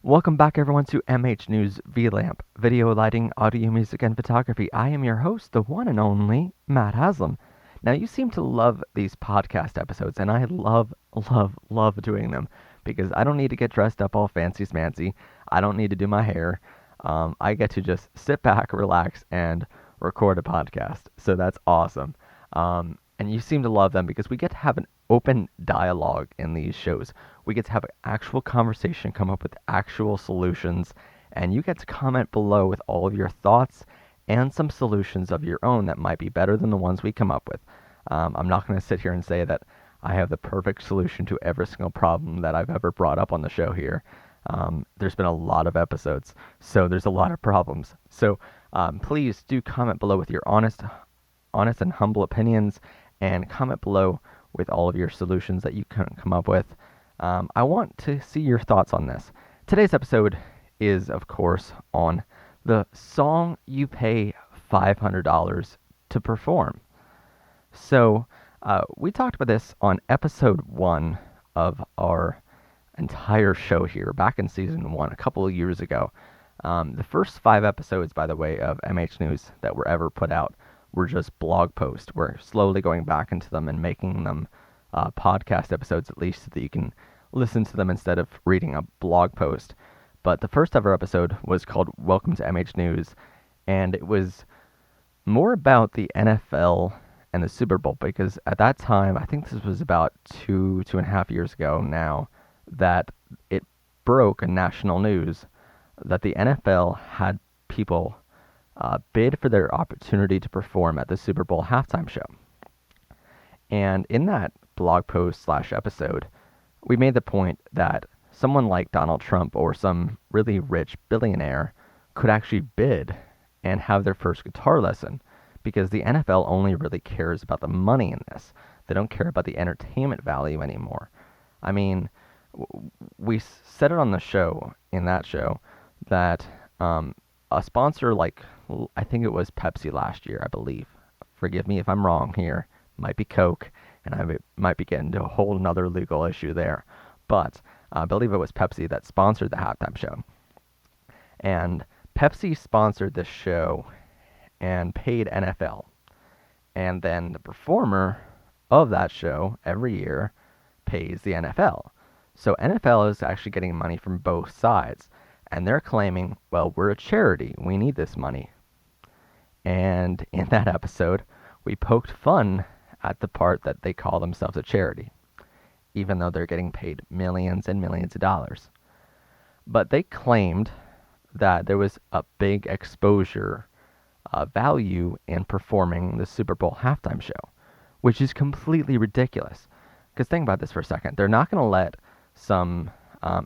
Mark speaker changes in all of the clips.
Speaker 1: Welcome back, everyone, to MH News VLAMP, Video, Lighting, Audio, Music, and Photography. I am your host, the one and only Matt Haslam. Now, you seem to love these podcast episodes, and I love doing them because I don't need to get dressed up all fancy-smancy. I don't need to do my hair. I get to just sit back, relax, and record a podcast. So that's awesome. And you seem to love them because we get to have an open dialogue in these shows. We get to have an actual conversation, come up with actual solutions, and you get to comment below with all of your thoughts and some solutions of your own that might be better than the ones we come up with. I'm not going to sit here and say that I have the perfect solution to every single problem that I've ever brought up on the show here. There's been a lot of episodes, so there's a lot of problems. So please do comment below with your honest and humble opinions, and comment below with all of your solutions that you can come up with. I want to see your thoughts on this. Today's episode is, of course, on the song you pay $500 to perform. So we talked about this on episode 1 of our entire show here, back in season 1, a couple of years ago. The first 5 episodes, by the way, of MH News that were ever put out were just blog posts. We're slowly going back into them and making them podcast episodes, at least, so that you can listen to them instead of reading a blog post. But the first ever episode was called Welcome to MH News, and it was more about the NFL and the Super Bowl, because at that time, I think this was about two and a half years ago now, that it broke in national news that the NFL had people bid for their opportunity to perform at the Super Bowl halftime show. And in that blog post / episode, we made the point that someone like Donald Trump or some really rich billionaire could actually bid and have their first guitar lesson, because the NFL only really cares about the money in this. They don't care about the entertainment value anymore. I mean, we said it on the show, in that show, that a sponsor like, I think it was Pepsi last year, I believe. Forgive me if I'm wrong here. Might be Coke, and I might be getting into a whole nother legal issue there. But I believe it was Pepsi that sponsored the halftime show. And Pepsi sponsored this show and paid NFL. And then the performer of that show every year pays the NFL. So NFL is actually getting money from both sides. And they're claiming, well, we're a charity. We need this money. And in that episode, we poked fun at the part that they call themselves a charity, even though they're getting paid millions and millions of dollars. But they claimed that there was a big exposure value in performing the Super Bowl halftime show, which is completely ridiculous. Because think about this for a second. They're not going to let some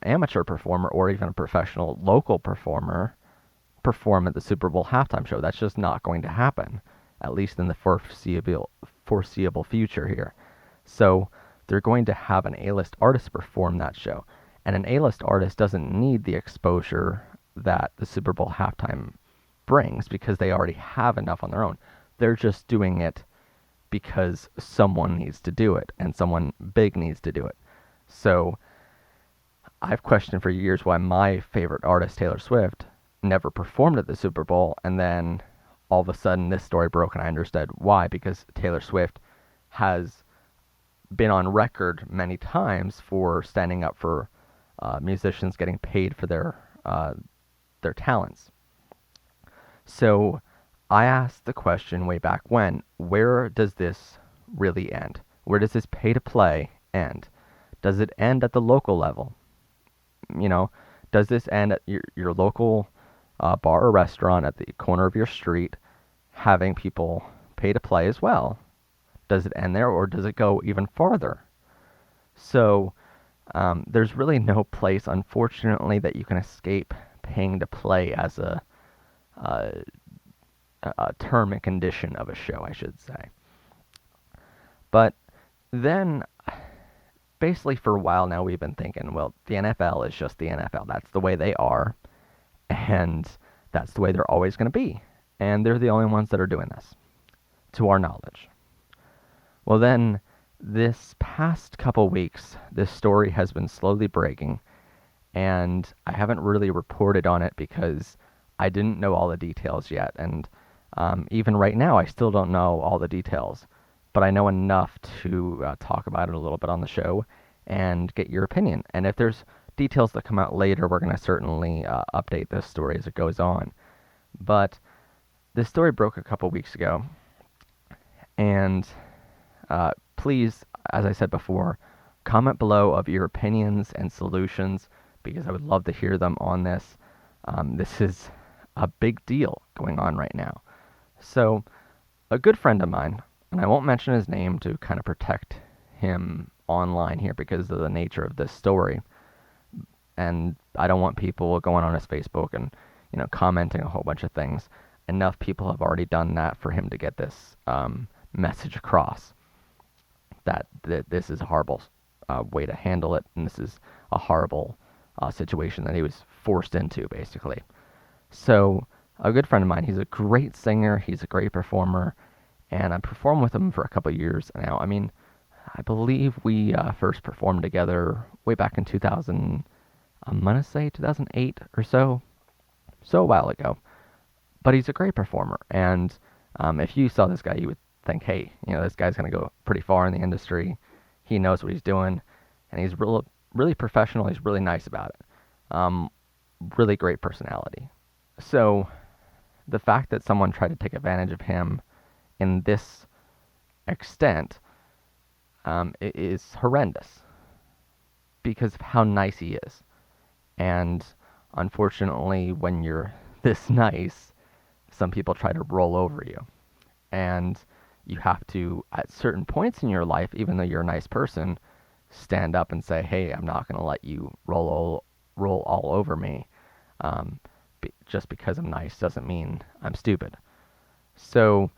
Speaker 1: amateur performer or even a professional local performer perform at the Super Bowl halftime show. That's just not going to happen, at least in the foreseeable future here. So they're going to have an A-list artist perform that show. And an A-list artist doesn't need the exposure that the Super Bowl halftime brings, because they already have enough on their own. They're just doing it because someone needs to do it, and someone big needs to do it. So I've questioned for years why my favorite artist, Taylor Swift, never performed at the Super Bowl, and then all of a sudden this story broke and I understood why, because Taylor Swift has been on record many times for standing up for musicians getting paid for their talents. So I asked the question way back when, where does this really end? Where does this pay to play end? Does it end at the local level? You know, does this end at your local bar or restaurant at the corner of your street having people pay to play as well? Does it end there, or does it go even farther? So there's really no place, unfortunately, that you can escape paying to play as a term and condition of a show, I should say. But then, basically for a while now, we've been thinking, well, the NFL is just the NFL. That's the way they are, and that's the way they're always going to be. And they're the only ones that are doing this, to our knowledge. Well, then, this past couple weeks, this story has been slowly breaking, and I haven't really reported on it because I didn't know all the details yet. And even right now, I still don't know all the details, but I know enough to talk about it a little bit on the show and get your opinion. And if there's details that come out later, we're going to certainly update this story as it goes on. But this story broke a couple weeks ago, and please, as I said before, comment below of your opinions and solutions because I would love to hear them on this. This is a big deal going on right now. So, a good friend of mine, and I won't mention his name to kind of protect him online here because of the nature of this story, and I don't want people going on his Facebook and commenting a whole bunch of things. Enough people have already done that for him to get this message across that this is a horrible way to handle it, and this is a horrible situation that he was forced into, basically. So, a good friend of mine, he's a great singer, he's a great performer, and I performed with him for a couple of years now. I mean, I believe we first performed together way back in 2000, I'm going to say 2008 or so a while ago. But he's a great performer, and if you saw this guy, you would think, hey, this guy's going to go pretty far in the industry. He knows what he's doing, and he's really professional. He's really nice about it. Really great personality. So the fact that someone tried to take advantage of him in this extent is horrendous because of how nice he is. And unfortunately, when you're this nice, some people try to roll over you. And you have to, at certain points in your life, even though you're a nice person, stand up and say, hey, I'm not going to let you roll all over me. Just because I'm nice doesn't mean I'm stupid. So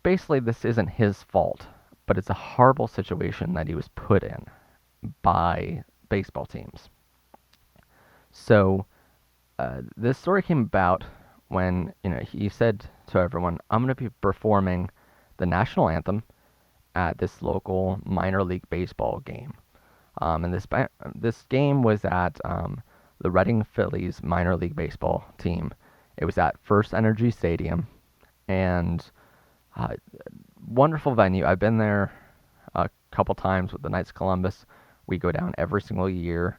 Speaker 1: basically, this isn't his fault, but it's a horrible situation that he was put in by baseball teams. So this story came about when he said to everyone, I'm going to be performing the national anthem at this local minor league baseball game. And this game was at the Reading Phillies minor league baseball team. It was at First Energy Stadium, and wonderful venue. I've been there a couple times with the Knights of Columbus. We go down every single year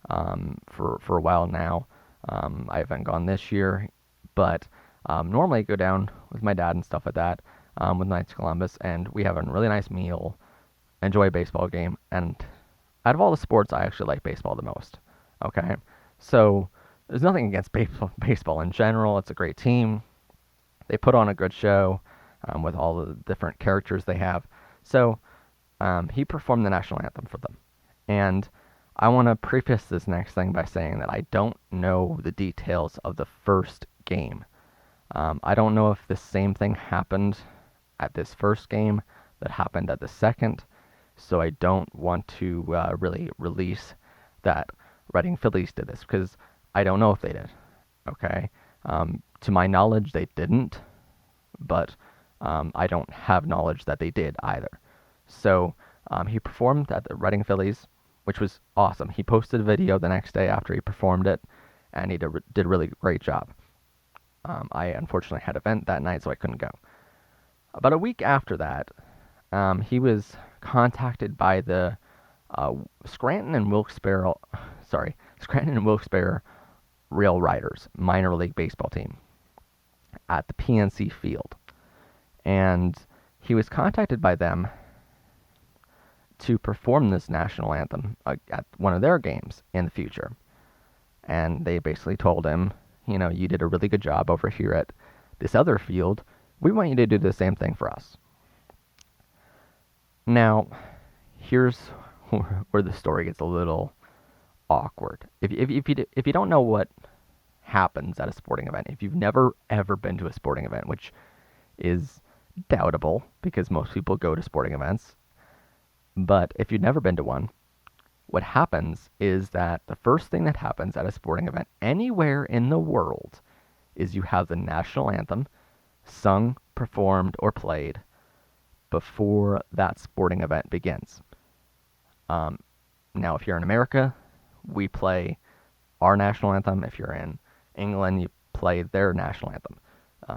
Speaker 1: for a while now. I haven't gone this year, but normally I go down with my dad and stuff like that with Knights of Columbus, and we have a really nice meal, enjoy a baseball game, and out of all the sports, I actually like baseball the most. Okay, so there's nothing against baseball in general. It's a great team. They put on a good show with all the different characters they have. So he performed the national anthem for them, and I want to preface this next thing by saying that I don't know the details of the first game. I don't know if the same thing happened at this first game that happened at the second, so I don't want to really release that Reading Phillies did this because I don't know if they did. Okay, to my knowledge, they didn't, but I don't have knowledge that they did either. So he performed at the Reading Phillies, which was awesome. He posted a video the next day after he performed it, and he did a really great job. I unfortunately had an event that night, so I couldn't go. About a week after that, he was contacted by the Scranton and Wilkes-Barre Rail Riders minor league baseball team at the PNC Field, and he was contacted by them to perform this national anthem at one of their games in the future. And they basically told him, you did a really good job over here at this other field. We want you to do the same thing for us. Now, here's where the story gets a little awkward. If you don't know what happens at a sporting event, if you've never ever been to a sporting event, which is doubtable because most people go to sporting events, but if you've never been to one, what happens is that the first thing that happens at a sporting event anywhere in the world is you have the national anthem sung, performed, or played before that sporting event begins. Now, if you're in America, we play our national anthem. If you're in England, you play their national anthem.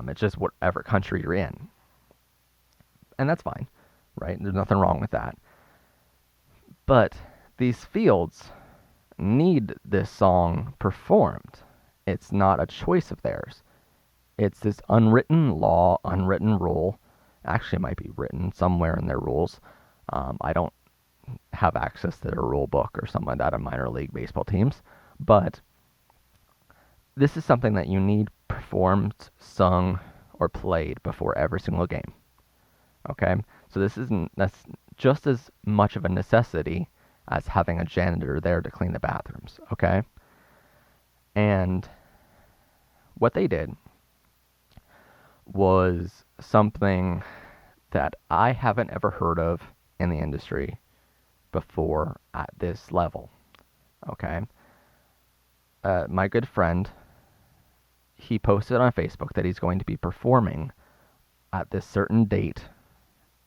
Speaker 1: It's just whatever country you're in. And that's fine, right? There's nothing wrong with that. But these fields need this song performed. It's not a choice of theirs. It's this unwritten law, unwritten rule. Actually, it might be written somewhere in their rules. I don't have access to their rule book or something like that on minor league baseball teams. But this is something that you need performed, sung, or played before every single game. Okay? So that's just as much of a necessity as having a janitor there to clean the bathrooms. Okay? And what they did was something that I haven't ever heard of in the industry before at this level. Okay? My good friend, he posted on Facebook that he's going to be performing at this certain date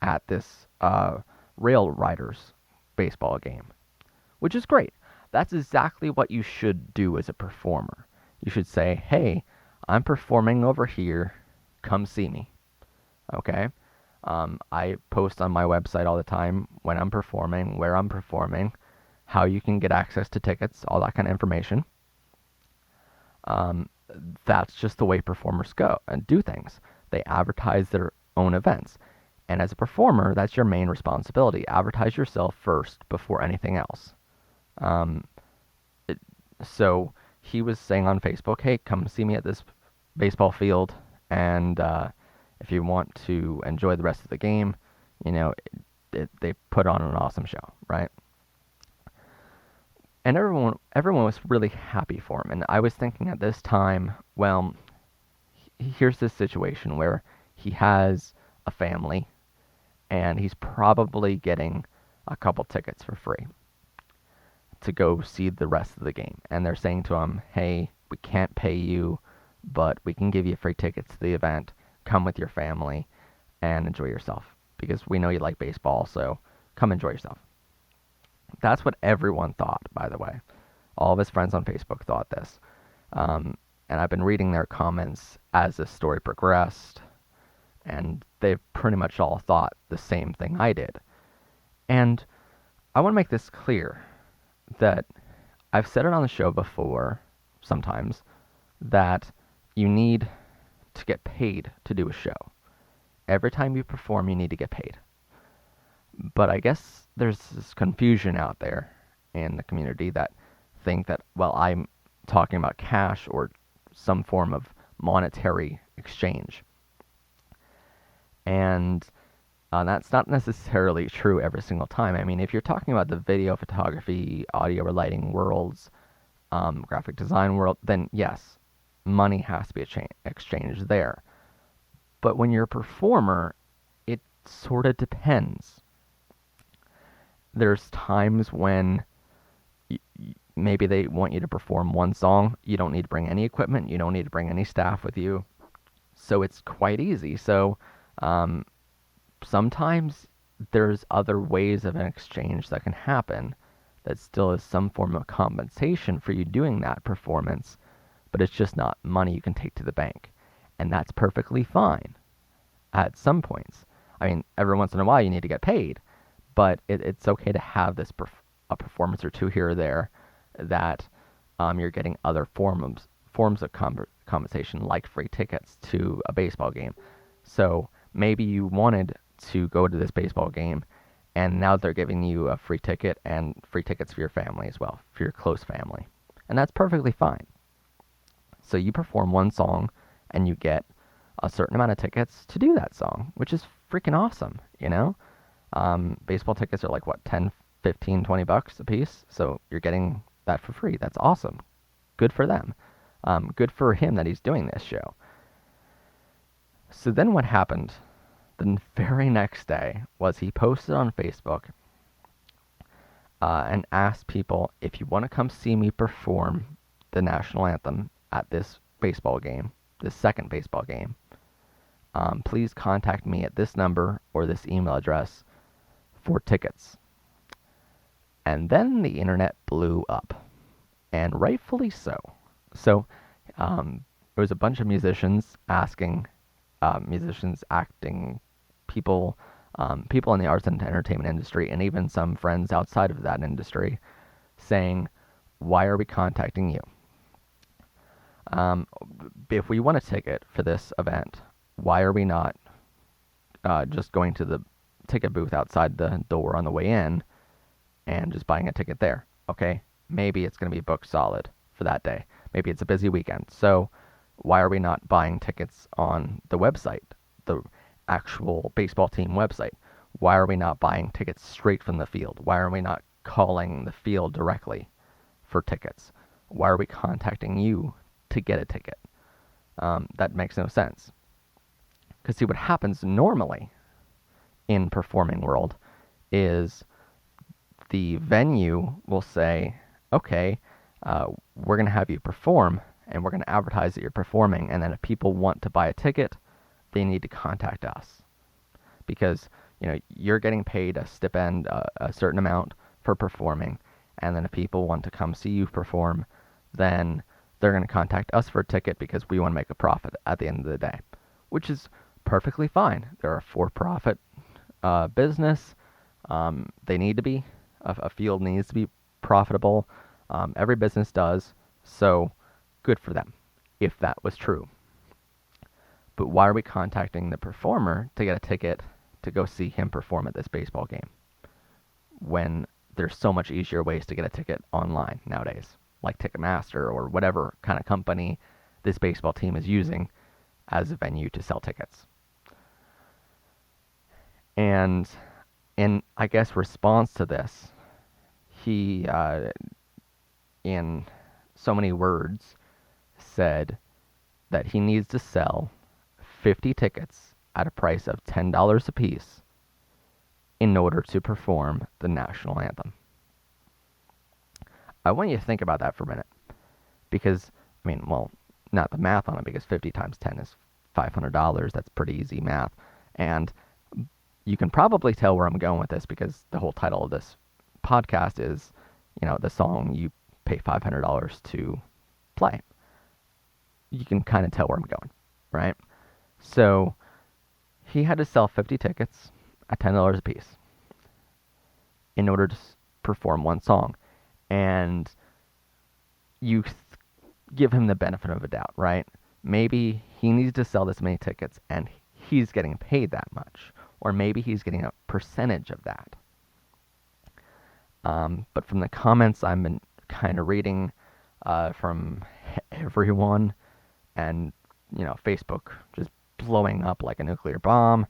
Speaker 1: at this Rail Riders baseball game, which is great. That's exactly what you should do as a performer. You should say, hey, I'm performing over here. Come see me. Okay? I post on my website all the time when I'm performing, where I'm performing, how you can get access to tickets, all that kind of information. That's just the way performers go and do things. They advertise their own events. And as a performer, that's your main responsibility. Advertise yourself first before anything else. So he was saying on Facebook, hey, come see me at this baseball field, and if you want to enjoy the rest of the game, they put on an awesome show, right? And everyone was really happy for him. And I was thinking at this time, well, here's this situation where he has a family, and he's probably getting a couple tickets for free to go see the rest of the game. And they're saying to him, hey, we can't pay you, but we can give you free tickets to the event. Come with your family and enjoy yourself, because we know you like baseball, so come enjoy yourself. That's what everyone thought, by the way. All of his friends on Facebook thought this. And I've been reading their comments as this story progressed, and they pretty much all thought the same thing I did. And I want to make this clear that I've said it on the show before, sometimes, that you need to get paid to do a show. Every time you perform, you need to get paid. But I guess there's this confusion out there in the community that think that, well, I'm talking about cash or some form of monetary exchange. And that's not necessarily true every single time. I mean, if you're talking about the video, photography, audio, or lighting worlds, graphic design world, then yes, money has to be exchanged there. But when you're a performer, it sort of depends. There's times when maybe they want you to perform one song. You don't need to bring any equipment. You don't need to bring any staff with you. So it's quite easy. So sometimes there's other ways of an exchange that can happen that still is some form of compensation for you doing that performance, but it's just not money you can take to the bank. And that's perfectly fine at some points. I mean, every once in a while you need to get paid, but it's okay to have this a performance or two here or there that you're getting other forms of compensation, like free tickets to a baseball game. So maybe you wanted to go to this baseball game, and now they're giving you a free ticket and free tickets for your family as well, for your close family. And that's perfectly fine. So you perform one song, and you get a certain amount of tickets to do that song, which is freaking awesome, Baseball tickets are like, what, 10, 15, 20 bucks a piece? So you're getting that for free. That's awesome. Good for them. Good for him that he's doing this show. So then what happened the very next day was he posted on Facebook and asked people, if you want to come see me perform the national anthem at this baseball game, this second baseball game, please contact me at this number or this email address for tickets. And then the internet blew up. and rightfully so. So it was a bunch of musicians asking, musicians, acting people, people in the arts and entertainment industry, and even some friends outside of that industry, saying, "Why are we contacting you? If we want a ticket for this event, why are we not just going to the ticket booth outside the door on the way in and just buying a ticket there? Okay, maybe it's going to be booked solid for that day. Maybe it's a busy weekend. So why are we not buying tickets on the website, the actual baseball team website? Why are we not buying tickets straight from the field? Why are we not calling the field directly for tickets? Why are we contacting you to get a ticket? That makes no sense. Because see, what happens normally in performing world is the venue will say, okay, we're going to have you perform, and we're going to advertise that you're performing, and then if people want to buy a ticket, they need to contact us. Because, you're getting paid a stipend, a certain amount for performing, and then if people want to come see you perform, then they're going to contact us for a ticket because we want to make a profit at the end of the day, which is perfectly fine. They're a for-profit business. They need to be. A field needs to be profitable. Every business does. So good for them, if that was true. But why are we contacting the performer to get a ticket to go see him perform at this baseball game when there's so much easier ways to get a ticket online nowadays, like Ticketmaster or whatever kind of company this baseball team is using as a venue to sell tickets? And in, I guess, response to this, he, in so many words, said that he needs to sell 50 tickets at a price of $10 apiece in order to perform the national anthem. I want you to think about that for a minute, because, not the math on it, because 50 times 10 is $500. That's pretty easy math. And you can probably tell where I'm going with this, because the whole title of this podcast is, the song you pay $500 to play. You can kind of tell where I'm going, right? So he had to sell 50 tickets at $10 a piece in order to perform one song. And you give him the benefit of a doubt, right? Maybe he needs to sell this many tickets and he's getting paid that much. Or maybe he's getting a percentage of that. But from the comments I've been kind of reading from everyone, and Facebook just blowing up like a nuclear bomb,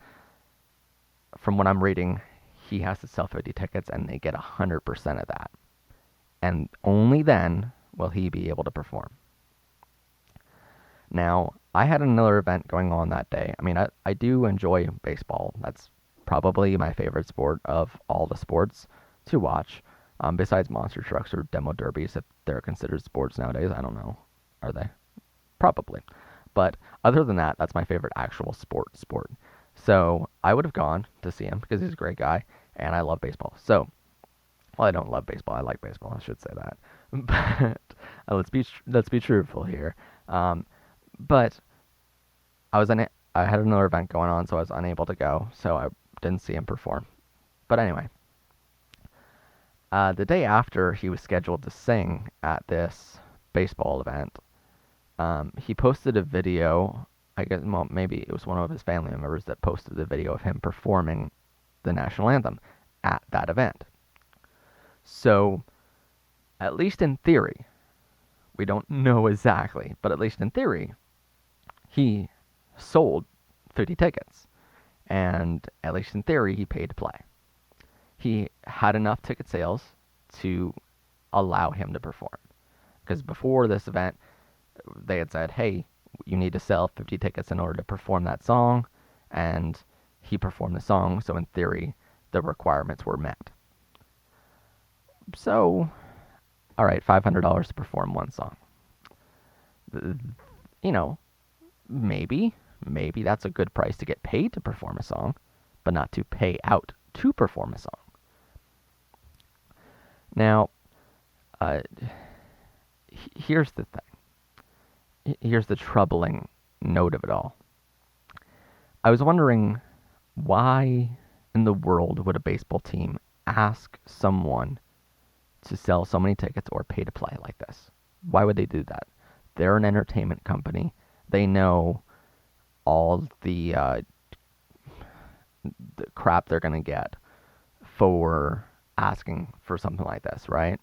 Speaker 1: from what I'm reading, he has to sell 50 tickets and they get 100% of that. And only then will he be able to perform. Now, I had another event going on that day. I do enjoy baseball. That's probably my favorite sport of all the sports to watch. Besides monster trucks or demo derbies, if they're considered sports nowadays. I don't know. Are they? Probably. But other than that, that's my favorite actual sport. So I would have gone to see him because he's a great guy, and I love baseball. So, well, I don't love baseball. I like baseball. I should say that. But let's be truthful here. But I had another event going on, so I was unable to go. So I didn't see him perform. But anyway, the day after he was scheduled to sing at this baseball event, he posted a video. I guess, well, maybe it was one of his family members that posted the video of him performing the national anthem at that event. So, at least in theory, we don't know exactly, but at least in theory, he sold 50 tickets. And at least in theory, he paid to play. He had enough ticket sales to allow him to perform. Because before this event, they had said, hey, you need to sell 50 tickets in order to perform that song. And he performed the song, so in theory, the requirements were met. So, all right, $500 to perform one song. Maybe that's a good price to get paid to perform a song, but not to pay out to perform a song. Now, here's the thing. Here's the troubling note of it all. I was wondering, why in the world would a baseball team ask someone to sell so many tickets or pay to play like this? Why would they do that? They're an entertainment company. They know all the crap they're going to get for asking for something like this, right?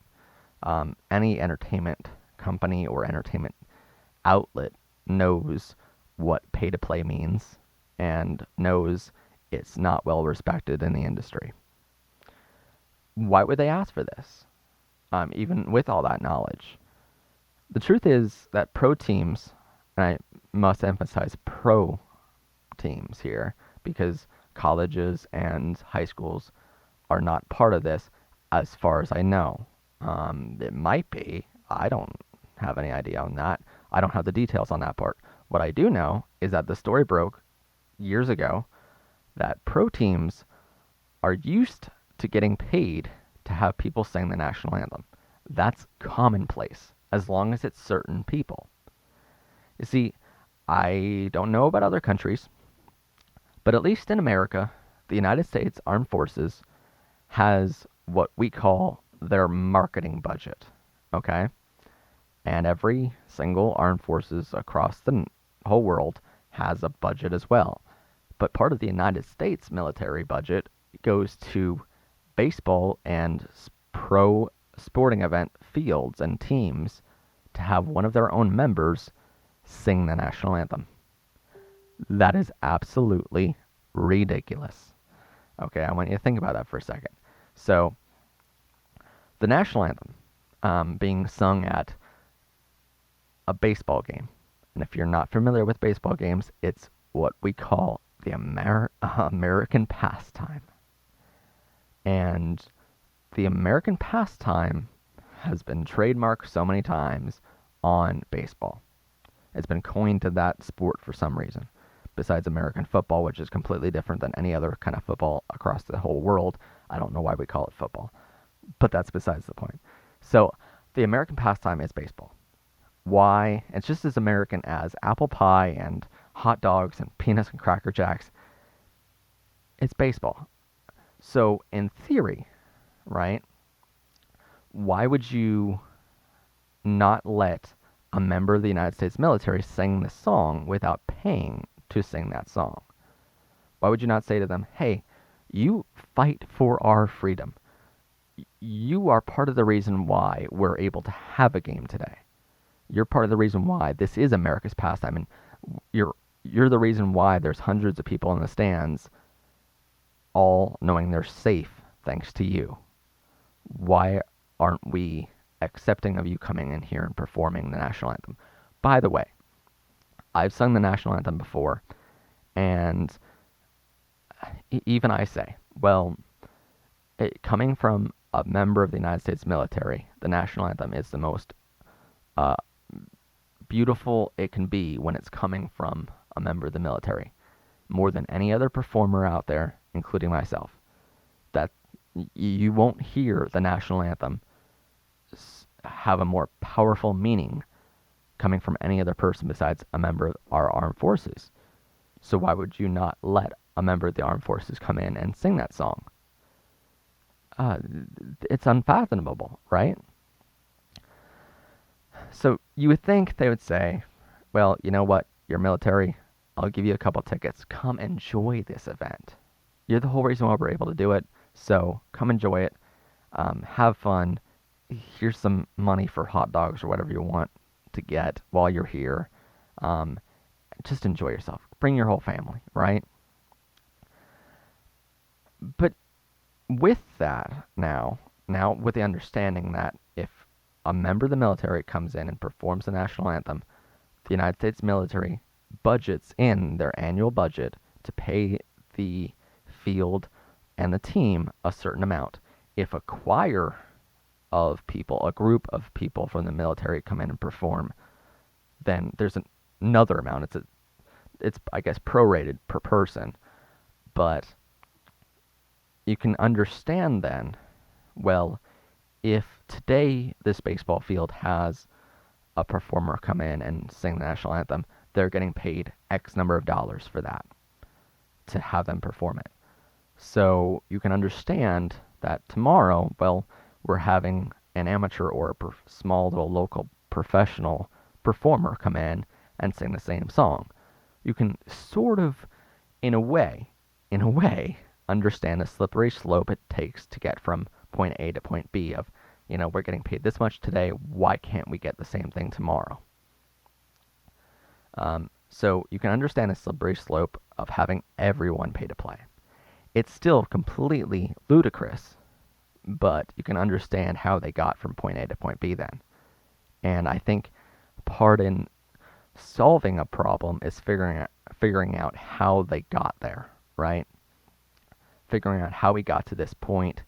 Speaker 1: Any entertainment company or entertainment outlet knows what pay to play means and knows it's not well respected in the industry. Why would they ask for this? Even with all that knowledge. The truth is that pro teams, and I must emphasize pro teams here, because colleges and high schools are not part of this as far as I know. It might be. I don't have any idea on that. I don't have the details on that part. What I do know is that the story broke years ago that pro teams are used to getting paid to have people sing the national anthem. That's commonplace as long as it's certain people. You see, I don't know about other countries, but at least in America, the United States Armed Forces has what we call their marketing budget, okay? And every single armed forces across the whole world has a budget as well. But part of the United States military budget goes to baseball and pro sporting event fields and teams to have one of their own members sing the national anthem. That is absolutely ridiculous. Okay, I want you to think about that for a second. So, the national anthem being sung at a baseball game. And if you're not familiar with baseball games, it's what we call the American pastime. And the American pastime has been trademarked so many times on baseball. It's been coined to that sport for some reason. Besides American football, which is completely different than any other kind of football across the whole world. I don't know why we call it football, but that's besides the point. So, the American pastime is baseball. Why? It's just as American as apple pie and hot dogs and peanuts and Cracker Jacks. It's baseball. So, in theory, right, why would you not let a member of the United States military sing the song without paying to sing that song? Why would you not say to them, hey, you fight for our freedom. You are part of the reason why we're able to have a game today. You're part of the reason why this is America's pastime, and you're the reason why there's hundreds of people in the stands all knowing they're safe thanks to you. Why aren't we accepting of you coming in here and performing the national anthem? By the way, I've sung the national anthem before, and even I say, well, coming from a member of the United States military, the national anthem is the most beautiful it can be when it's coming from a member of the military, more than any other performer out there, including myself. That you won't hear the national anthem have a more powerful meaning coming from any other person besides a member of our armed forces. So why would you not let a member of the armed forces come in and sing that song? It's unfathomable, right? So you would think they would say, well, you know what? You're military. I'll give you a couple tickets. Come enjoy this event. You're the whole reason why we're able to do it. So come enjoy it. Have fun. Here's some money for hot dogs or whatever you want to get while you're here. Just enjoy yourself. Bring your whole family, right? But with that now with the understanding that if a member of the military comes in and performs the national anthem, the United States military budgets in their annual budget to pay the field and the team a certain amount. If a choir of people, a group of people from the military come in and perform, then there's another amount. It's I guess prorated per person, but you can understand then, well, if today this baseball field has a performer come in and sing the national anthem, they're getting paid X number of dollars for that, to have them perform it. So you can understand that tomorrow, well, we're having an amateur or a small little local professional performer come in and sing the same song. You can sort of, in a way, understand the slippery slope it takes to get from point A to point B of, we're getting paid this much today, why can't we get the same thing tomorrow? So you can understand the slippery slope of having everyone pay to play. It's still completely ludicrous, but you can understand how they got from point A to point B then. And I think part in solving a problem is figuring out how they got there, right? Figuring out how we got to this point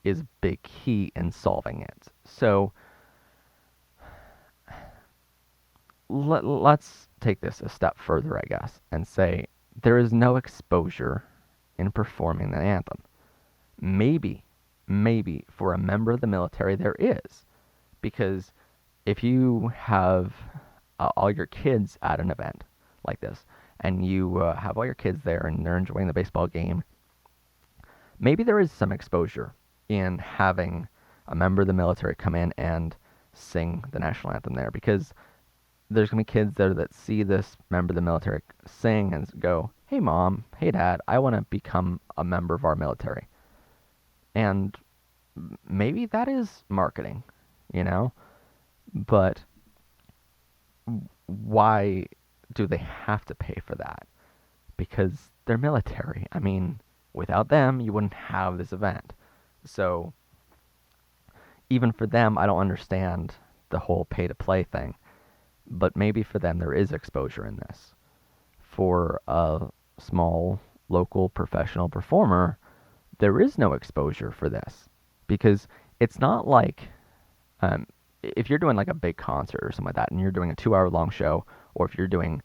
Speaker 1: is big key in solving it. So let's take this a step further, I guess, and say there is no exposure in performing the anthem. Maybe for a member of the military there is, because if you have all your kids at an event like this, and you have all your kids there and they're enjoying the baseball game, maybe there is some exposure in having a member of the military come in and sing the national anthem there, because there's going to be kids there that see this member of the military sing and go, hey mom, hey dad, I want to become a member of our military. And maybe that is marketing, but why do they have to pay for that? Because they're military. I mean, without them, you wouldn't have this event. So even for them, I don't understand the whole pay-to-play thing. But maybe for them, there is exposure in this. For a small, local, professional performer, there is no exposure for this. Because it's not like, if you're doing like a big concert or something like that, and you're doing a 2-hour-long show, or if you're doing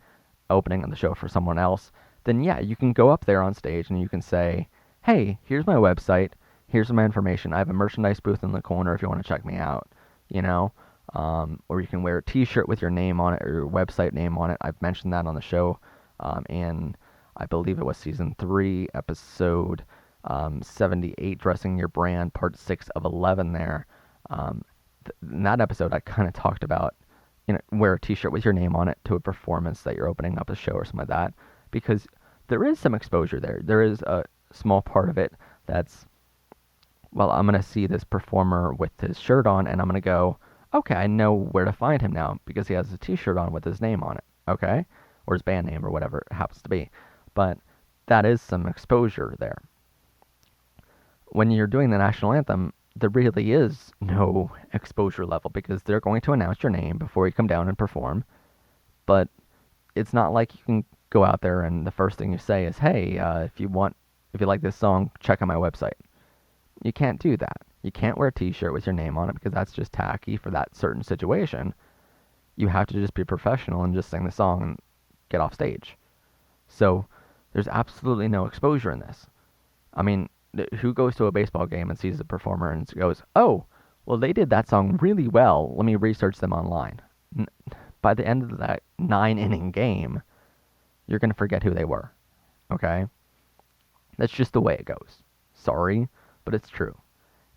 Speaker 1: opening of the show for someone else, then yeah, you can go up there on stage and you can say, hey, here's my website, here's my information, I have a merchandise booth in the corner if you want to check me out, or you can wear a t-shirt with your name on it or your website name on it. I've mentioned that on the show in, I believe it was season 3, episode 78, Dressing Your Brand, part 6 of 11 there. In that episode, I kind of talked about, wear a t-shirt with your name on it to a performance that you're opening up a show or something like that, because there is some exposure there. There is a small part of it that's, well, I'm going to see this performer with his shirt on, and I'm going to go, okay, I know where to find him now because he has a t-shirt on with his name on it, okay? Or his band name or whatever it happens to be. But that is some exposure there. When you're doing the national anthem, there really is no exposure level because they're going to announce your name before you come down and perform. But it's not like you can go out there and the first thing you say is, hey, if you like this song, check out my website. You can't do that. You can't wear a t-shirt with your name on it because that's just tacky for that certain situation. You have to just be professional and just sing the song and get off stage. So there's absolutely no exposure in this. I mean, who goes to a baseball game and sees a performer and goes, oh, well, they did that song really well. Let me research them online. By the end of that 9-inning game, you're going to forget who they were. Okay? That's just the way it goes. Sorry, but it's true.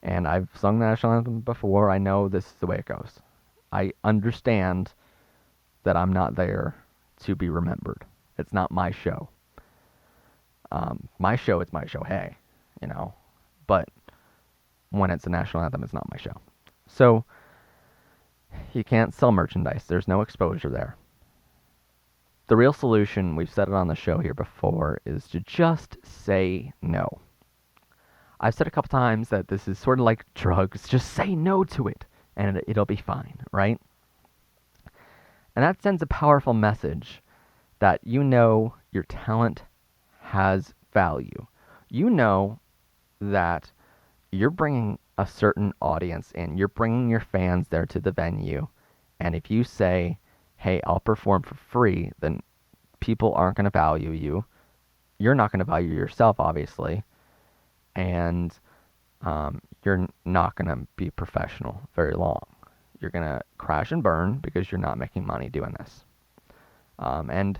Speaker 1: And I've sung the national anthem before. I know this is the way it goes. I understand that I'm not there to be remembered. It's not my show. My show, it's my show, hey, But when it's a national anthem, it's not my show. So you can't sell merchandise. There's no exposure there. The real solution, we've said it on the show here before, is to just say no. I've said a couple times that this is sort of like drugs. Just say no to it, and it'll be fine, right? And that sends a powerful message that your talent has value. You know that you're bringing a certain audience in. You're bringing your fans there to the venue. And if you say, hey, I'll perform for free, then people aren't going to value you. You're not going to value yourself, obviously. And you're not going to be professional very long. You're going to crash and burn because you're not making money doing this. And,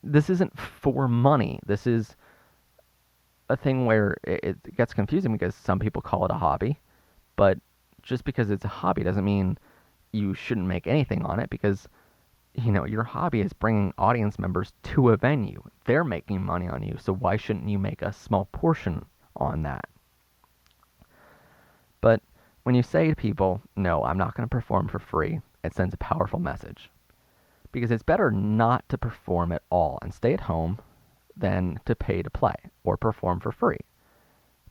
Speaker 1: this isn't for money. This is a thing where it gets confusing because some people call it a hobby. But just because it's a hobby doesn't mean you shouldn't make anything on it, because your hobby is bringing audience members to a venue. They're making money on you, so why shouldn't you make a small portion on that? But when you say to people, no, I'm not going to perform for free, it sends a powerful message. Because it's better not to perform at all and stay at home than to pay to play or perform for free.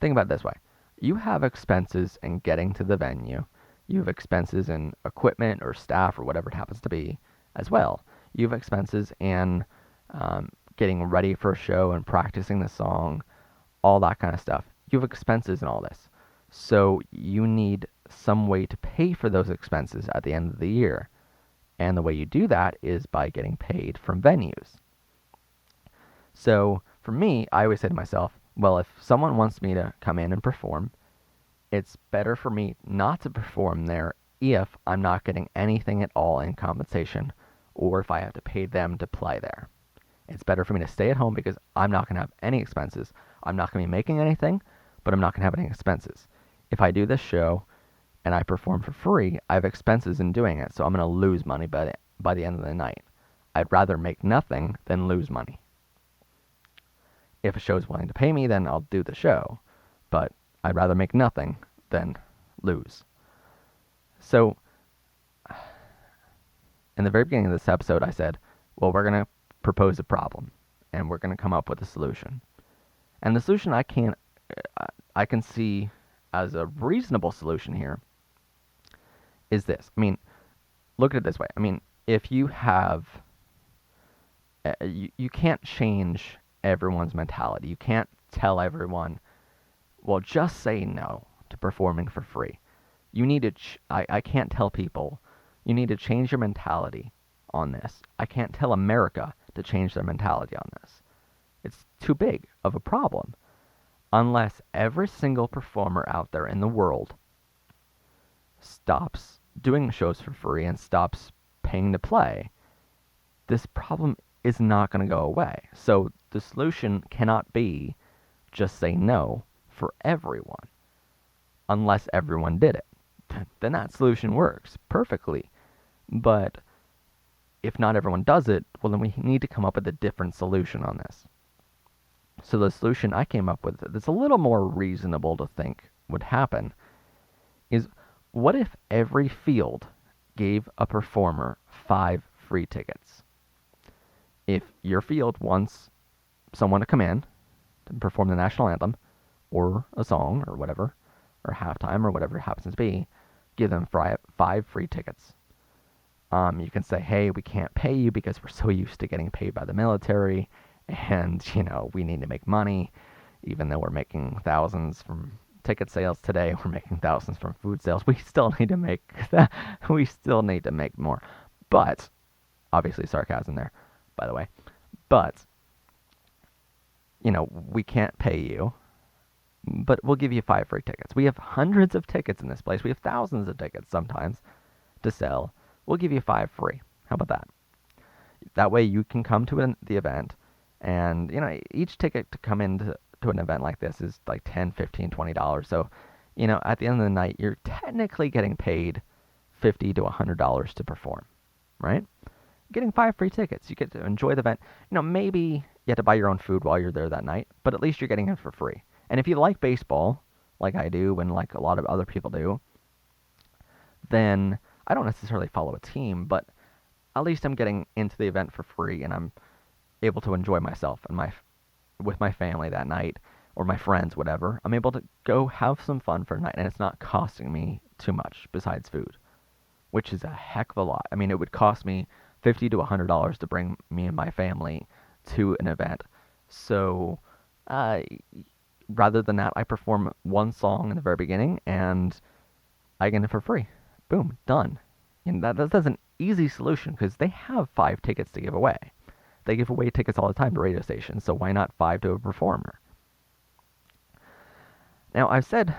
Speaker 1: Think about it this way. You have expenses in getting to the venue. You have expenses in equipment or staff or whatever it happens to be as well. You have expenses in getting ready for a show and practicing the song, all that kind of stuff. You have expenses in all this. So you need some way to pay for those expenses at the end of the year. And the way you do that is by getting paid from venues. So for me, I always say to myself, well, if someone wants me to come in and perform, it's better for me not to perform there if I'm not getting anything at all in compensation, or if I have to pay them to play there. It's better for me to stay at home because I'm not going to have any expenses. I'm not going to be making anything, but I'm not going to have any expenses. If I do this show and I perform for free, I have expenses in doing it, so I'm going to lose money by the end of the night. I'd rather make nothing than lose money. If a show is willing to pay me, then I'll do the show, but I'd rather make nothing than lose. So, in the very beginning of this episode, I said, well, we're going to propose a problem, and we're going to come up with a solution. And the solution I can see as a reasonable solution here is this. I mean, look at it this way. I mean, if you have, you can't change everyone's mentality. You can't tell everyone, well, just say no to performing for free. You need to, I can't tell people, you need to change your mentality on this. I can't tell America to change their mentality on this. It's too big of a problem. Unless every single performer out there in the world stops doing shows for free and stops paying to play, this problem is not going to go away. So the solution cannot be just say no for everyone, unless everyone did it. Then that solution works perfectly. But if not everyone does it, well, then we need to come up with a different solution on this. So the solution I came up with that's a little more reasonable to think would happen is, what if every field gave a performer 5 free tickets? If your field wants someone to come in to perform the national anthem or a song or whatever, or halftime or whatever it happens to be, give them 5 free tickets. You can say, hey, we can't pay you because we're so used to getting paid by the military, and, we need to make money. Even though we're making thousands from ticket sales today, we're making thousands from food sales. We still need to make that. We still need to make more. But, obviously sarcasm there, by the way. But, we can't pay you, but we'll give you 5 free tickets. We have hundreds of tickets in this place. We have thousands of tickets sometimes to sell. We'll give you 5 free. How about that? That way you can come to the event, and, each ticket to come into an event like this is like $10, $15, $20. So, at the end of the night, you're technically getting paid $50 to $100 to perform, right? Getting 5 free tickets. You get to enjoy the event. Maybe you have to buy your own food while you're there that night, but at least you're getting it for free. And if you like baseball, like I do and like a lot of other people do, then I don't necessarily follow a team, but at least I'm getting into the event for free, and I'm able to enjoy myself and with my family that night, or my friends, whatever. I'm able to go have some fun for a night, and it's not costing me too much besides food, which is a heck of a lot. I mean, it would cost me $50 to $100 to bring me and my family to an event. So rather than that, I perform one song in the very beginning, and I get it for free. Boom, done. And that's an easy solution because they have 5 tickets to give away. They give away tickets all the time to radio stations, so why not 5 to a performer? Now, I've said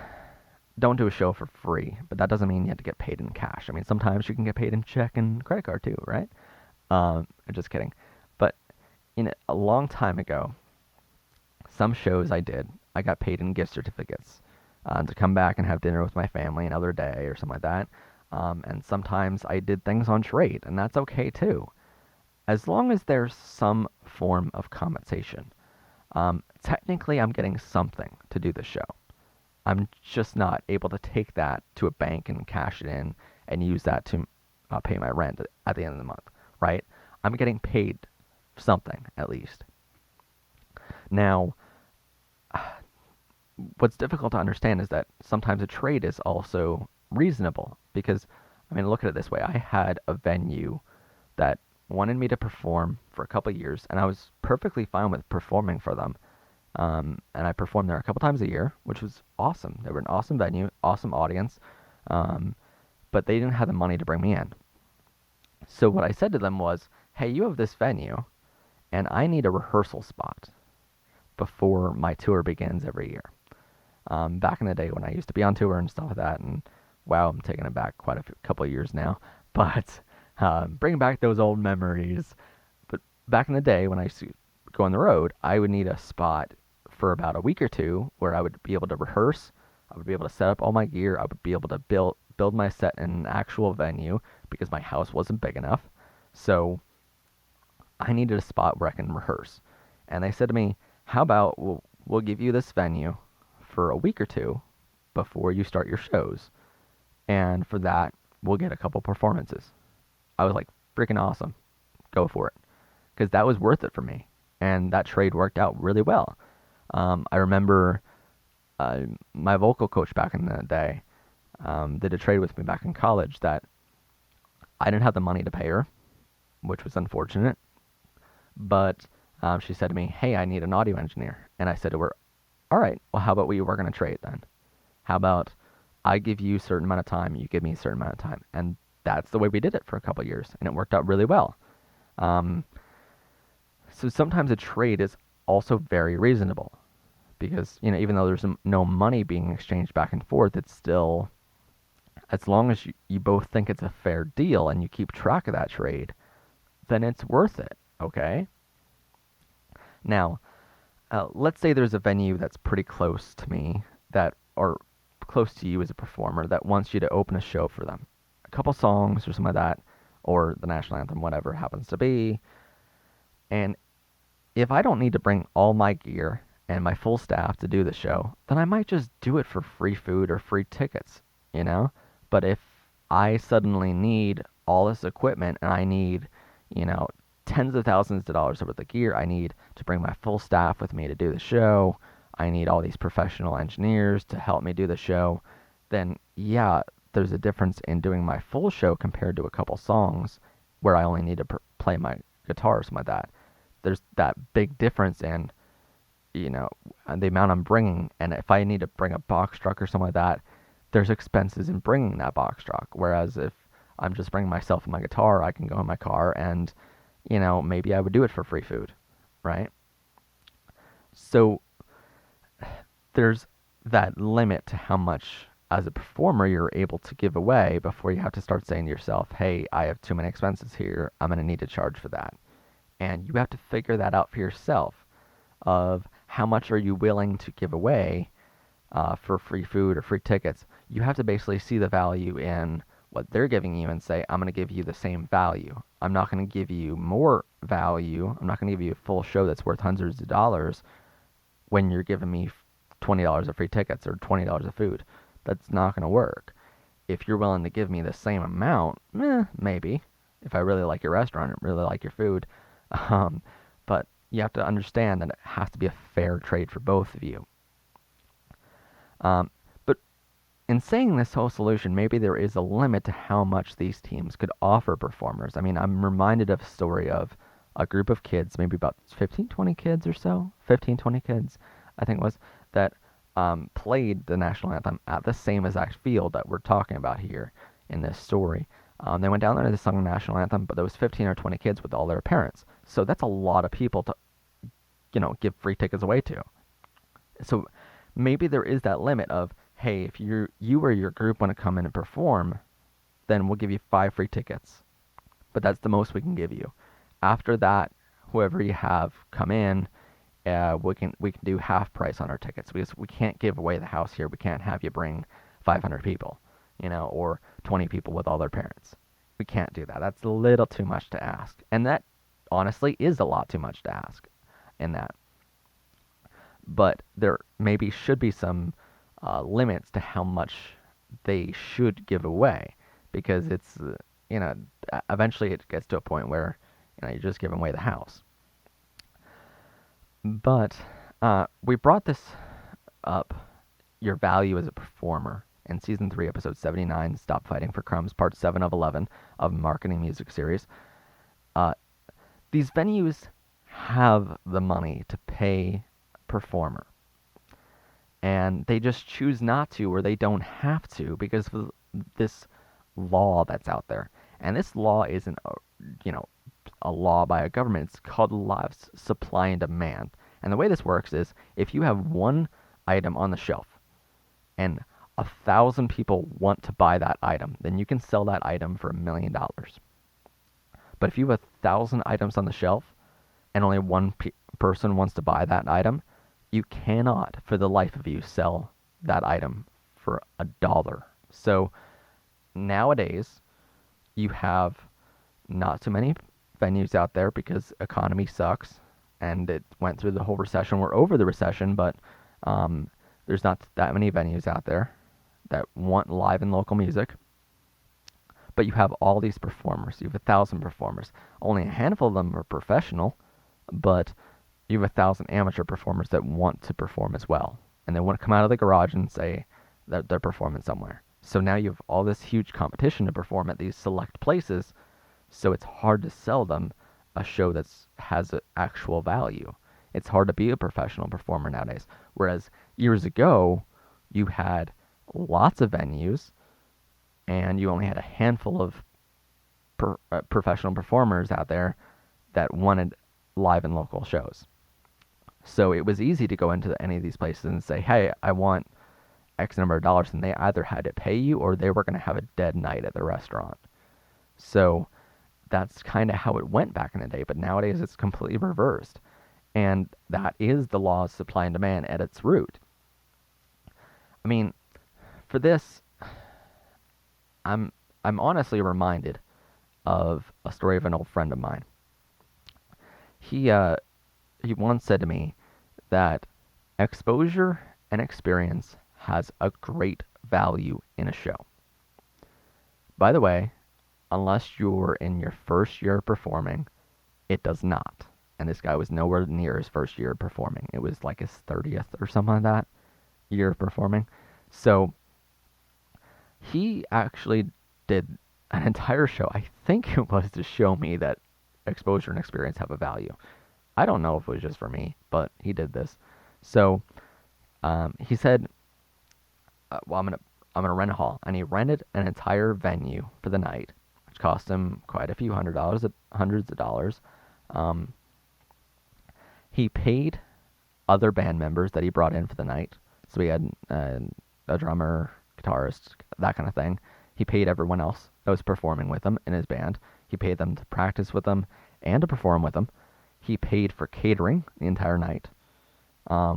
Speaker 1: don't do a show for free, but that doesn't mean you have to get paid in cash. I mean, sometimes you can get paid in check and credit card too, right? I'm just kidding. But a long time ago, some shows I got paid in gift certificates to come back and have dinner with my family another day or something like that. And sometimes I did things on trade, and that's okay too, as long as there's some form of compensation. Technically, I'm getting something to do the show. I'm just not able to take that to a bank and cash it in and use that to pay my rent at the end of the month, right? I'm getting paid something at least. Now, what's difficult to understand is that sometimes a trade is also reasonable because, I mean, look at it this way. I had a venue that wanted me to perform for a couple of years, and I was perfectly fine with performing for them. And I performed there a couple times a year, which was awesome. They were an awesome venue, awesome audience, but they didn't have the money to bring me in. So what I said to them was, hey, you have this venue, and I need a rehearsal spot before my tour begins every year. Back in the day when I used to be on tour and stuff like that, and wow, I'm taking it back quite a couple of years now, but bring back those old memories. But back in the day when I used to go on the road, I would need a spot for about a week or two where I would be able to rehearse. I would be able to set up all my gear. I would be able to build my set in an actual venue because my house wasn't big enough. So I needed a spot where I can rehearse. And they said to me, how about we'll give you this venue for a week or two before you start your shows. And for that, we'll get a couple performances. I was like, freaking awesome. Go for it. Because that was worth it for me. And that trade worked out really well. I remember my vocal coach back in the day did a trade with me back in college that I didn't have the money to pay her, which was unfortunate. But she said to me, hey, I need an audio engineer. And I said to her, all right, well, how about we work on a trade then? How about I give you a certain amount of time, you give me a certain amount of time? And that's the way we did it for a couple of years, and it worked out really well. So sometimes a trade is also very reasonable because, even though there's no money being exchanged back and forth, it's still, as long as you both think it's a fair deal and you keep track of that trade, then it's worth it, okay? Now, let's say there's a venue that's pretty close to me or close to you as a performer that wants you to open a show for them. A couple songs or something like that, or the national anthem, whatever it happens to be. And if I don't need to bring all my gear and my full staff to do the show, then I might just do it for free food or free tickets, But if I suddenly need all this equipment and I need, tens of thousands of dollars worth of gear, I need to bring my full staff with me to do the show, I need all these professional engineers to help me do the show, then yeah, there's a difference in doing my full show compared to a couple songs where I only need to play my guitar or something like that. There's that big difference in, the amount I'm bringing. And if I need to bring a box truck or something like that, there's expenses in bringing that box truck. Whereas if I'm just bringing myself and my guitar, I can go in my car and, maybe I would do it for free food, right? So there's that limit to how much as a performer you're able to give away before you have to start saying to yourself, hey, I have too many expenses here, I'm going to need to charge for that. And you have to figure that out for yourself of how much are you willing to give away for free food or free tickets. You have to basically see the value in what they're giving you and say, I'm going to give you the same value. I'm not going to give you more value. I'm not going to give you a full show that's worth hundreds of dollars when you're giving me $20 of free tickets or $20 of food. That's not going to work. If you're willing to give me the same amount, maybe. If I really like your restaurant, really like your food. But you have to understand that it has to be a fair trade for both of you. But in saying this whole solution, maybe there is a limit to how much these teams could offer performers. I mean, I'm reminded of a story of a group of kids, maybe about 15, 20 kids or so, 15, 20 kids, I think it was, that played the national anthem at the same exact field that we're talking about here in this story. They went down there and they sung the national anthem, but there was 15 or 20 kids with all their parents. So that's a lot of people to, give free tickets away to. So maybe there is that limit of, hey, if you or your group want to come in and perform, then we'll give you 5 free tickets. But that's the most we can give you. After that, whoever you have come in, we can do half price on our tickets because we can't give away the house here. We can't have you bring 500 people, or 20 people with all their parents. We can't do that. That's a little too much to ask, and that honestly is a lot too much to ask in that. But there maybe should be some limits to how much they should give away because it's you know eventually it gets to a point where you're just giving away the house. But we brought this up, your value as a performer, in season 3, episode 79, Stop Fighting for Crumbs, part 7 of 11 of Marketing Music Series. These venues have the money to pay a performer, and they just choose not to, or they don't have to, because of this law that's out there. And this law isn't, a law by a government. It's called law of supply and demand. And the way this works is if you have one item on the shelf and 1,000 people want to buy that item, then you can sell that item for $1 million. But if you have 1,000 items on the shelf and only one person wants to buy that item, you cannot, for the life of you, sell that item for $1. So nowadays, you have not too many venues out there because economy sucks, and it went through the whole recession. We're over the recession, but there's not that many venues out there that want live and local music. But you have all these performers. You have 1,000 performers. Only a handful of them are professional, but you have 1,000 amateur performers that want to perform as well. And they want to come out of the garage and say that they're performing somewhere. So now you have all this huge competition to perform at these select places, so it's hard to sell them a show that has an actual value. It's hard to be a professional performer nowadays. Whereas years ago, you had lots of venues, and you only had a handful of professional performers out there that wanted live and local shows. So it was easy to go into any of these places and say, hey, I want X number of dollars, and they either had to pay you or they were going to have a dead night at the restaurant. So that's kind of how it went back in the day, but nowadays it's completely reversed. And that is the law of supply and demand at its root. I mean, for this, I'm honestly reminded of a story of an old friend of mine. He once said to me that exposure and experience has a great value in a show. By the way, unless you're in your first year performing, it does not. And this guy was nowhere near his first year performing. It was like his 30th or something like that year performing. So he actually did an entire show. I think it was to show me that exposure and experience have a value. I don't know if it was just for me, but he did this. So he said, well, I'm gonna rent a hall, and he rented an entire venue for the night, which cost him quite a few hundreds of dollars. He paid other band members that he brought in for the night. So he had a drummer, guitarist, that kind of thing. He paid everyone else that was performing with him in his band. He paid them to practice with him and to perform with him. He paid for catering the entire night,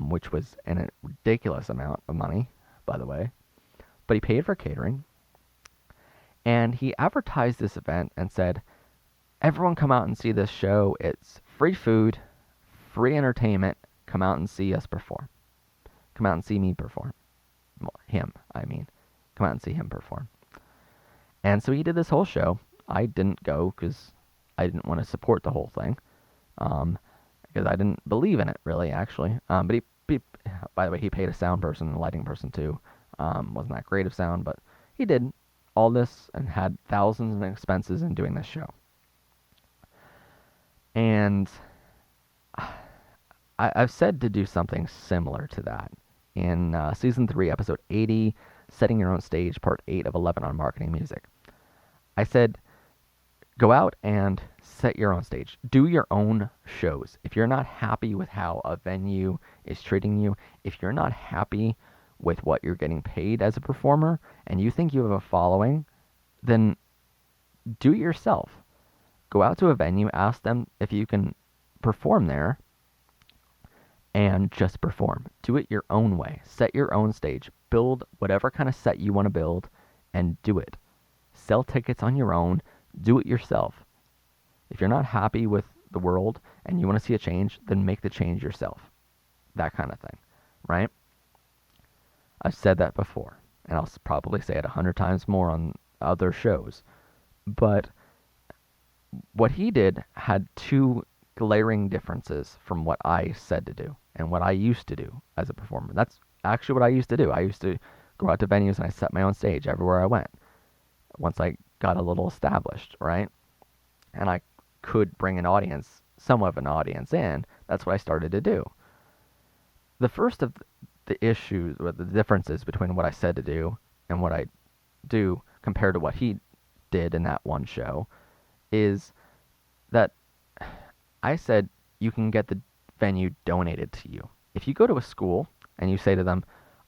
Speaker 1: which was a ridiculous amount of money, by the way. But he paid for catering. And he advertised this event and said, everyone come out and see this show. It's free food, free entertainment. Come out and see us perform. Come out and see me perform. Well, him, I mean. Come out and see him perform. And so he did this whole show. I didn't go because I didn't want to support the whole thing. Because I didn't believe in it, really, actually. But he, by the way, he paid a sound person and a lighting person, too. Wasn't that great of sound, but he did all this and had thousands in expenses in doing this show. And I've said to do something similar to that in Season 3, Episode 80, Setting Your Own Stage, Part 8 of 11 on Marketing Music. I said, go out and set your own stage. Do your own shows. If you're not happy with how a venue is treating you, if you're not happy with what you're getting paid as a performer and you think you have a following, then do it yourself. Go out to a venue, ask them if you can perform there, and just perform. Do it your own way. Set your own stage. Build whatever kind of set you want to build and do it. Sell tickets on your own. Do it yourself. If you're not happy with the world and you want to see a change, then make the change yourself. That kind of thing, right? I've said that before, and I'll probably say it 100 times more on other shows. But what he did had two glaring differences from what I said to do and what I used to do as a performer. That's actually what I used to do. I used to go out to venues and I set my own stage everywhere I went once I got a little established, right? And I could bring an audience, somewhat of an audience in. That's what I started to do. The first of the issues, or the differences between what I said to do and what I do compared to what he did in that one show is that I said you can get the venue donated to you. If you go to a school and you say to them,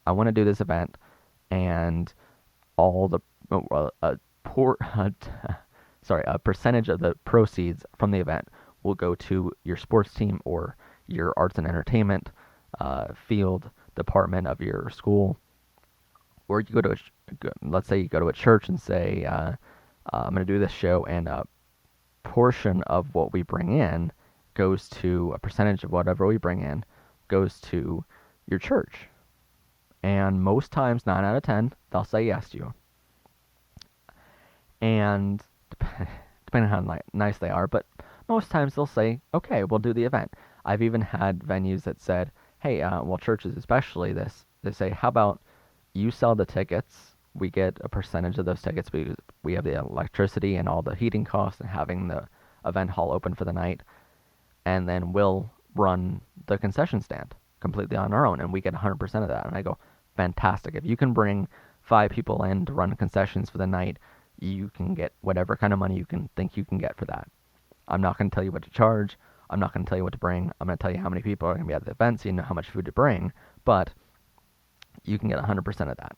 Speaker 1: I want to do this event, and all the a percentage of the proceeds from the event will go to your sports team or your arts and entertainment field department of your school, or you go to let's say you go to a church and say, I'm going to do this show, and a portion of what we bring in goes to a percentage of whatever we bring in goes to your church. And most times, 9 out of 10, they'll say yes to you. And depending on how nice they are, but most times they'll say, okay, we'll do the event. I've even had venues that said, hey, well, churches especially this, they say, how about you sell the tickets, we get a percentage of those tickets because we have the electricity and all the heating costs and having the event hall open for the night, and then we'll run the concession stand completely on our own, and we get 100% of that. And I go, fantastic. If you can bring 5 people in to run concessions for the night, you can get whatever kind of money you can think you can get for that. I'm not going to tell you what to charge. I'm not going to tell you what to bring. I'm going to tell you how many people are going to be at the event so you know how much food to bring, but you can get 100% of that.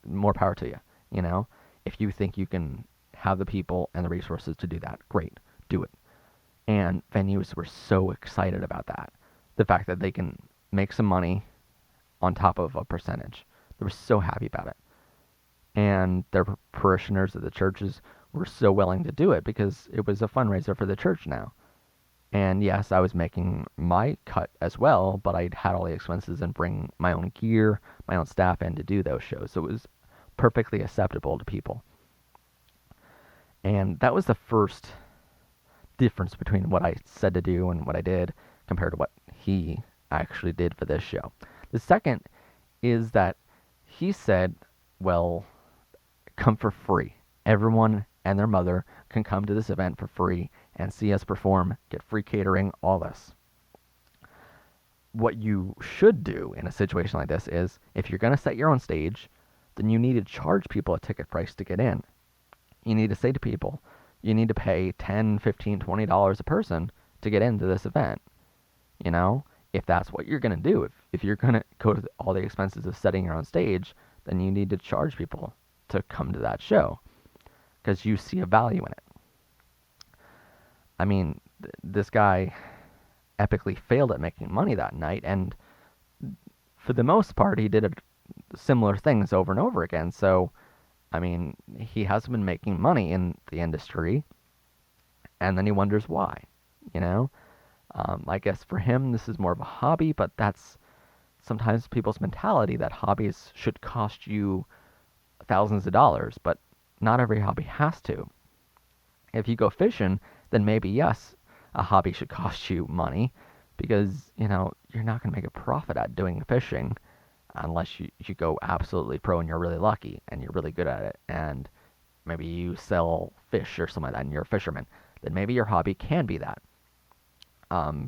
Speaker 1: More power to you, you know? If you think you can have the people and the resources to do that, great, do it. And venues were so excited about that. The fact that they can make some money on top of a percentage. They were so happy about it. And their parishioners at the churches were so willing to do it because it was a fundraiser for the church now. And yes, I was making my cut as well, but I had all the expenses and bring my own gear, my own staff in to do those shows. So it was perfectly acceptable to people. And that was the first difference between what I said to do and what I did compared to what he actually did for this show. The second is that he said, well, come for free. Everyone and their mother can come to this event for free and see us perform, get free catering, all this. What you should do in a situation like this is, if you're going to set your own stage, then you need to charge people a ticket price to get in. You need to say to people, you need to pay $10, $15, $20 a person to get into this event. You know, if that's what you're going to do, if you're going to go to all the expenses of setting your own stage, then you need to charge people to come to that show because you see a value in it. I mean, this guy epically failed at making money that night, and for the most part, he did similar things over and over again. So, I mean, he hasn't been making money in the industry, and then he wonders why, you know? I guess for him, this is more of a hobby, but that's sometimes people's mentality that hobbies should cost you thousands of dollars, but not every hobby has to. If you go fishing, then maybe, yes, a hobby should cost you money because, you know, you're not going to make a profit at doing fishing unless you go absolutely pro and you're really lucky and you're really good at it and maybe you sell fish or something like that and you're a fisherman. Then maybe your hobby can be that.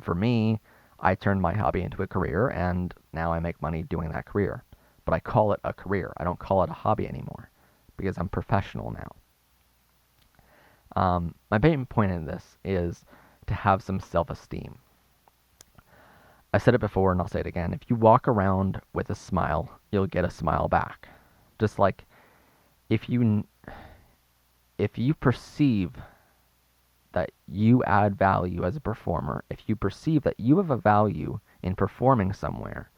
Speaker 1: For me, I turned my hobby into a career and now I make money doing that career. But I call it a career. I don't call it a hobby anymore because I'm professional now. My main point in this is to have some self-esteem. I said it before and I'll say it again. If you walk around with a smile, you'll get a smile back. Just like if you perceive that you add value as a performer, if you perceive that you have a value in performing somewhere,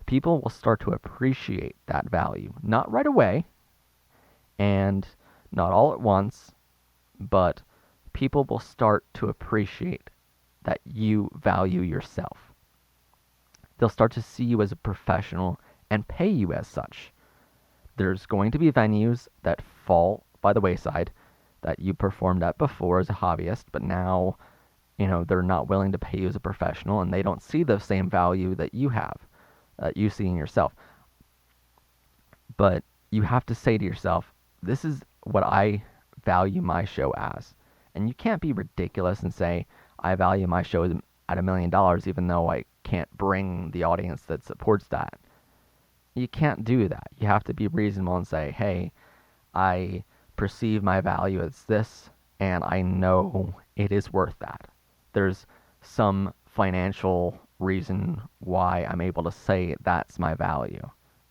Speaker 1: people will start to appreciate that value. Not right away and not all at once, but people will start to appreciate that you value yourself. They'll start to see you as a professional and pay you as such. There's going to be venues that fall by the wayside that you performed at before as a hobbyist, but now, they're not willing to pay you as a professional and they don't see the same value that you have, that you see in yourself. But you have to say to yourself, this is what I value my show as. And you can't be ridiculous and say, I value my show at $1 million, even though I can't bring the audience that supports that. You can't do that. You have to be reasonable and say, hey, I perceive my value as this, and I know it is worth that. There's some financial reason why I'm able to say that's my value,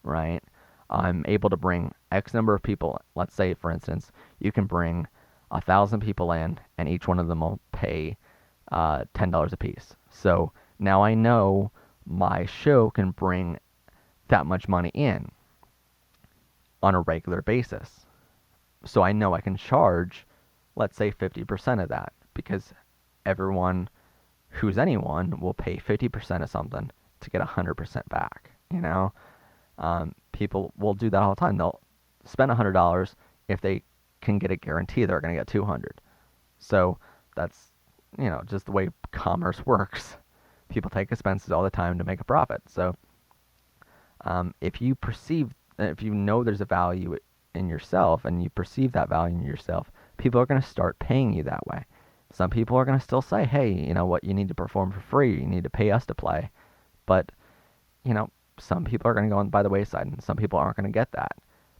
Speaker 1: right? I'm able to bring X number of people. Let's say, for instance, you can bring 1,000 people in, and each one of them will pay $10 a piece. So now I know my show can bring that much money in on a regular basis. So I know I can charge, let's say, 50% of that, because everyone who's anyone will pay 50% of something to get 100% back. People will do that all the time. They'll spend $100 if they can get a guarantee they're going to get 200. So that's just the way commerce works. People take expenses all the time to make a profit. So if you know there's a value in yourself and you perceive that value in yourself, people are going to start paying you that way. Some people are going to still say, hey, you know what, you need to perform for free. You need to pay us to play. But, some people are going to go by the wayside and some people aren't going to get that.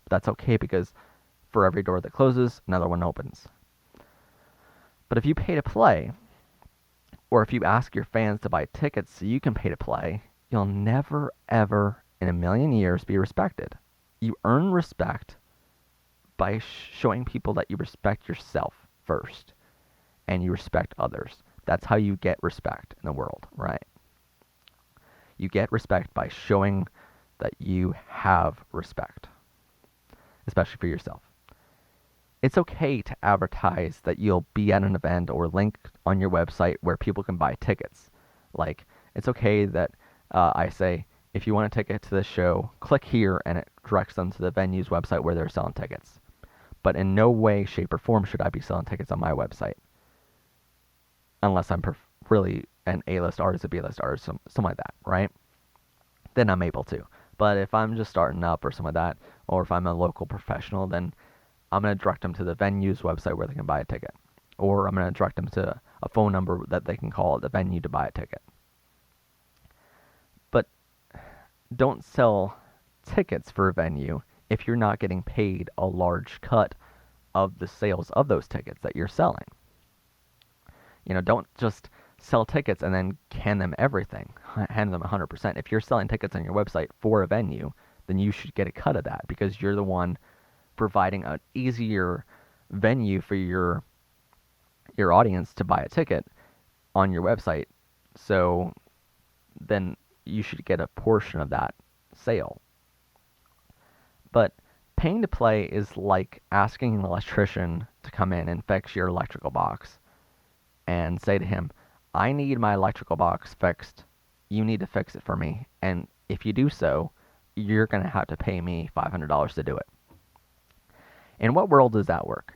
Speaker 1: But that's okay, because for every door that closes, another one opens. But if you pay to play, or if you ask your fans to buy tickets so you can pay to play, you'll never, ever in a million years be respected. You earn respect by showing people that you respect yourself first and you respect others. That's how you get respect in the world, right? You get respect by showing that you have respect, especially for yourself. It's okay to advertise that you'll be at an event or link on your website where people can buy tickets. Like, it's okay that I say, if you want a ticket to this show, click here, and it directs them to the venue's website where they're selling tickets. But in no way, shape, or form should I be selling tickets on my website. Unless I'm really an A-list artist, a B-list artist, something like that, right? Then I'm able to. But if I'm just starting up or something like that, or if I'm a local professional, then I'm going to direct them to the venue's website where they can buy a ticket. Or I'm going to direct them to a phone number that they can call at the venue to buy a ticket. But don't sell tickets for a venue if you're not getting paid a large cut of the sales of those tickets that you're selling. Don't just sell tickets and then hand them everything, hand them 100%. If you're selling tickets on your website for a venue, then you should get a cut of that, because you're the one providing an easier venue for your audience to buy a ticket on your website. So then you should get a portion of that sale. But paying to play is like asking an electrician to come in and fix your electrical box and say to him, I need my electrical box fixed. You need to fix it for me. And if you do so, you're going to have to pay me $500 to do it. In what world does that work?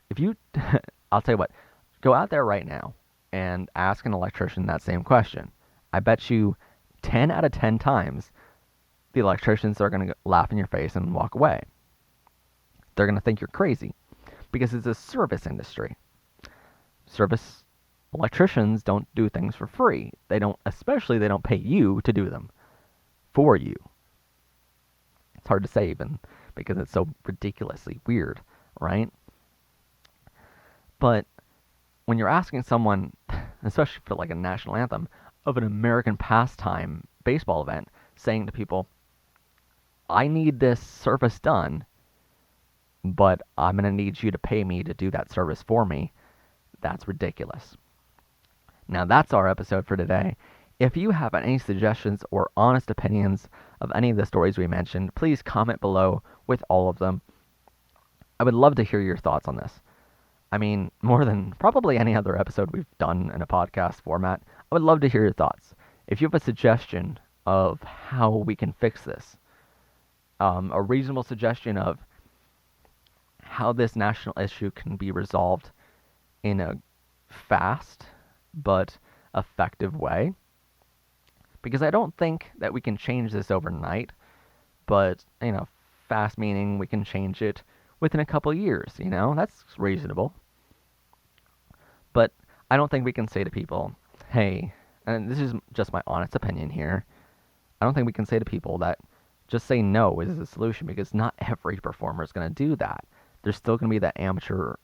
Speaker 1: I'll tell you what, go out there right now and ask an electrician that same question. I bet you 10 out of 10 times the electricians are going to laugh in your face and walk away. They're going to think you're crazy, because it's a service industry. Service electricians don't do things for free. They don't pay you to do them for you. It's hard to say even, because it's so ridiculously weird, right? But when you're asking someone, especially for like a national anthem, of an American pastime baseball event saying to people, I need this service done, but I'm going to need you to pay me to do that service for me. That's ridiculous. Now, that's our episode for today. If you have any suggestions or honest opinions of any of the stories we mentioned, please comment below with all of them. I would love to hear your thoughts on this. I mean, more than probably any other episode we've done in a podcast format, I would love to hear your thoughts. If you have a suggestion of how we can fix this, a reasonable suggestion of how this national issue can be resolved in a fast but effective way, because I don't think that we can change this overnight, but, fast meaning we can change it within a couple years, that's reasonable. But I don't think we can say to people, hey, and this is just my honest opinion here, I don't think we can say to people that just say no is the solution, because not every performer is going to do that. There's still going to be that amateur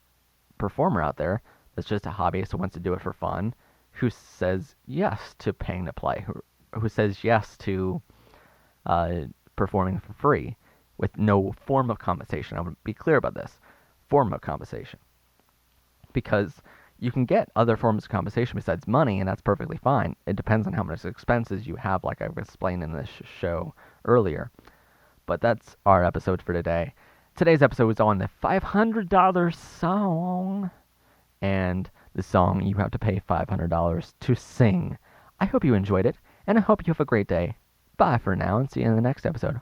Speaker 1: performer out there that's just a hobbyist who wants to do it for fun, who says yes to paying to play, who says yes to performing for free with no form of compensation. I want to be clear about this. Form of compensation. Because you can get other forms of compensation besides money, and that's perfectly fine. It depends on how much expenses you have, like I've explained in this show earlier. But that's our episode for today. Today's episode was on the $500 song, and the song you have to pay $500 to sing. I hope you enjoyed it, and I hope you have a great day. Bye for now, and see you in the next episode.